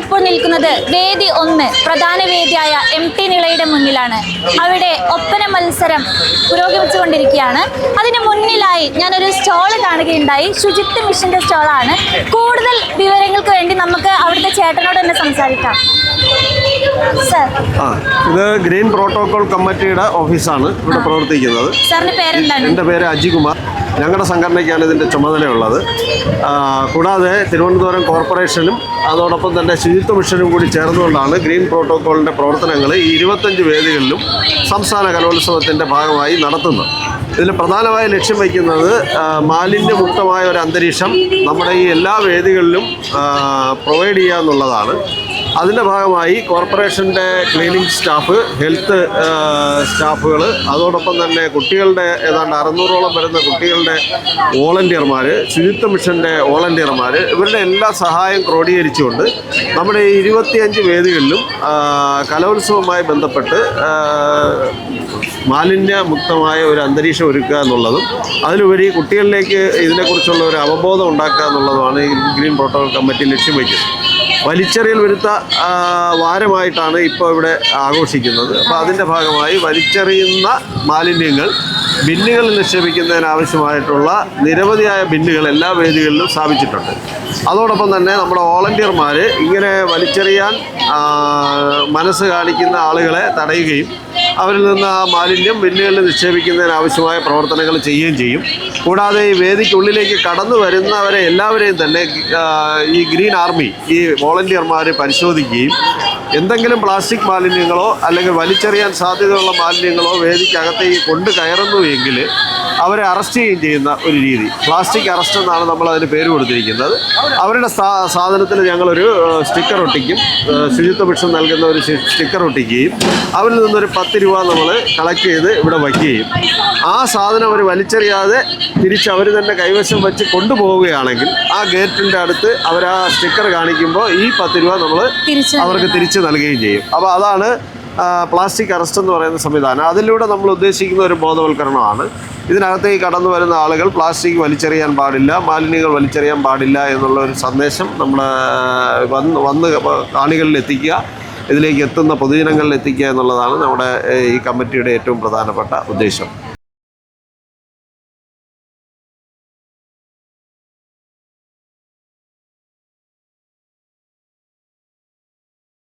ഞാനിപ്പോൾ നിൽക്കുന്നത് വേദി 1 പ്രധാന വേദിയായ MT നിളയുടെ മുന്നിലാണ്. അവിടെ ഒപ്പന മത്സരം പുരോഗമിച്ചുകൊണ്ടിരിക്കുകയാണ്. അതിന് മുന്നിലായി ഞാനൊരു സ്റ്റോൾ കാണുകയുണ്ടായി. ശുചിത്വ മിഷന്റെ സ്റ്റോളാണ്. കൂടുതൽ വിവരങ്ങൾക്ക് വേണ്ടി നമുക്ക് അവിടുത്തെ ചേട്ടനോട് തന്നെ സംസാരിക്കാം. സർ, ഇത് ഗ്രീൻ പ്രോട്ടോകോൾ കമ്മിറ്റിയുടെ ഓഫീസാണ് ഇവിടെ പ്രവർത്തിക്കുന്നത്. സാറിന്റെ പേരെന്താണ്? എൻ്റെ പേര് അജികുമാർ. ഞങ്ങളുടെ സംഘടനയ്ക്കാണ് ഇതിൻ്റെ ചുമതലയുള്ളത്. കൂടാതെ തിരുവനന്തപുരം കോർപ്പറേഷനും അതോടൊപ്പം തന്നെ ശുചിത്വ മിഷനും കൂടി ചേർന്നുകൊണ്ടാണ് ഗ്രീൻ പ്രോട്ടോകോളിൻ്റെ പ്രവർത്തനങ്ങൾ ഈ 25 വേദികളിലും സംസ്ഥാന കലോത്സവത്തിൻ്റെ ഭാഗമായി നടത്തുന്നത്. ഇതിൽ പ്രധാനമായി ലക്ഷ്യം വയ്ക്കുന്നത് മാലിന്യമുക്തമായ ഒരു അന്തരീക്ഷം നമ്മുടെ ഈ എല്ലാ വേദികളിലും പ്രൊവൈഡ് ചെയ്യുക എന്നുള്ളതാണ്. അതിൻ്റെ ഭാഗമായി കോർപ്പറേഷൻ്റെ ക്ലീനിങ് സ്റ്റാഫ്, ഹെൽത്ത് സ്റ്റാഫുകൾ, അതോടൊപ്പം തന്നെ കുട്ടികളുടെ ഏതാണ്ട് 600ഓളം വരുന്ന കുട്ടികളുടെ വോളണ്ടിയർമാർ, ശുചിത്വ മിഷൻ്റെ വോളണ്ടിയർമാർ, ഇവരുടെ എല്ലാ സഹായം ക്രോഡീകരിച്ചുകൊണ്ട് നമ്മുടെ ഈ 25 വേദികളിലും കലോത്സവവുമായി ബന്ധപ്പെട്ട് മാലിന്യമുക്തമായ ഒരു അന്തരീക്ഷം ഒരുക്കുക എന്നുള്ളതും അതിലുപരി കുട്ടികളിലേക്ക് ഇതിനെക്കുറിച്ചുള്ള ഒരു അവബോധം ഉണ്ടാക്കുക എന്നുള്ളതുമാണ് ഈ ഗ്രീൻ പ്രോട്ടോകോൾ കമ്മിറ്റി ലക്ഷ്യം വയ്ക്കുന്നത്. വലിച്ചെറിയൽ വിരുദ്ധ വാരമായിട്ടാണ് ഇപ്പോൾ ഇവിടെ ആഘോഷിക്കുന്നത്. അപ്പോൾ അതിൻ്റെ ഭാഗമായി വലിച്ചെറിയുന്ന മാലിന്യങ്ങൾ ബിന്നുകളിൽ നിക്ഷേപിക്കുന്നതിനാവശ്യമായിട്ടുള്ള നിരവധിയായ ബിന്നുകൾ എല്ലാ വേദികളിലും സ്ഥാപിച്ചിട്ടുണ്ട്. അതോടൊപ്പം തന്നെ നമ്മുടെ വോളണ്ടിയർമാർ ഇങ്ങനെ വലിച്ചെറിയാൻ മനസ്സ് കാണിക്കുന്ന ആളുകളെ തടയുകയും അവരിൽ നിന്ന് ആ മാലിന്യം ബിന്നുകളിൽ നിക്ഷേപിക്കുന്നതിനാവശ്യമായ പ്രവർത്തനങ്ങൾ ചെയ്യുകയും ചെയ്യും. കൂടാതെ ഈ വേദിക്കുള്ളിലേക്ക് കടന്നു വരുന്നവരെ എല്ലാവരെയും തന്നെ ഈ ഗ്രീൻ ആർമി, ഈ വോളണ്ടിയർമാർ പരിശോധിക്കുകയും എന്തെങ്കിലും പ്ലാസ്റ്റിക് മാലിന്യങ്ങളോ അല്ലെങ്കിൽ വലിച്ചെറിയാൻ സാധ്യതയുള്ള മാലിന്യങ്ങളോ വേദിക്കകത്തേക്ക് കൊണ്ട് കയറുന്നുവെങ്കിൽ അവരെ അറസ്റ്റ് ചെയ്യുന്ന ഒരു രീതി, പ്ലാസ്റ്റിക് അറസ്റ്റ് എന്നാണ് നമ്മളതിന് പേര് കൊടുത്തിരിക്കുന്നത്. അവരുടെ സാധനത്തിൽ ഞങ്ങളൊരു സ്റ്റിക്കർ ഒട്ടിക്കും, ശുചിത്വ മിഷൻ നൽകുന്ന ഒരു സ്റ്റിക്കർ ഒട്ടിക്കുകയും അവരിൽ നിന്നൊരു 10 രൂപ നമ്മൾ കളക്ട് ചെയ്ത് ഇവിടെ വയ്ക്കുകയും ആ സാധനം അവർ വലിച്ചെറിയാതെ തിരിച്ച് അവർ തന്നെ കൈവശം വെച്ച് കൊണ്ടുപോവുകയാണെങ്കിൽ ആ ഗേറ്റിൻ്റെ അടുത്ത് അവർ ആ സ്റ്റിക്കർ കാണിക്കുമ്പോൾ ഈ 10 രൂപ നമ്മൾ അവർക്ക് തിരിച്ച് നൽകുകയും ചെയ്യും. അപ്പോൾ അതാണ് പ്ലാസ്റ്റിക് അറസ്റ്റ് എന്ന് പറയുന്ന സംവിധാനം. അതിലൂടെ നമ്മൾ ഉദ്ദേശിക്കുന്ന ഒരു ബോധവൽക്കരണമാണ്. ഇതിനകത്തേക്ക് കടന്നു വരുന്ന ആളുകൾ പ്ലാസ്റ്റിക് വലിച്ചെറിയാൻ പാടില്ല, മാലിന്യങ്ങൾ വലിച്ചെറിയാൻ പാടില്ല എന്നുള്ള ഒരു സന്ദേശം നമ്മൾ വന്ന് കാണികളിൽ എത്തിക്കുക, ഇതിലേക്ക് എത്തുന്ന പൊതുജനങ്ങളിൽ എത്തിക്കുക എന്നുള്ളതാണ് നമ്മുടെ ഈ കമ്മിറ്റിയുടെ ഏറ്റവും പ്രധാനപ്പെട്ട ഉദ്ദേശം.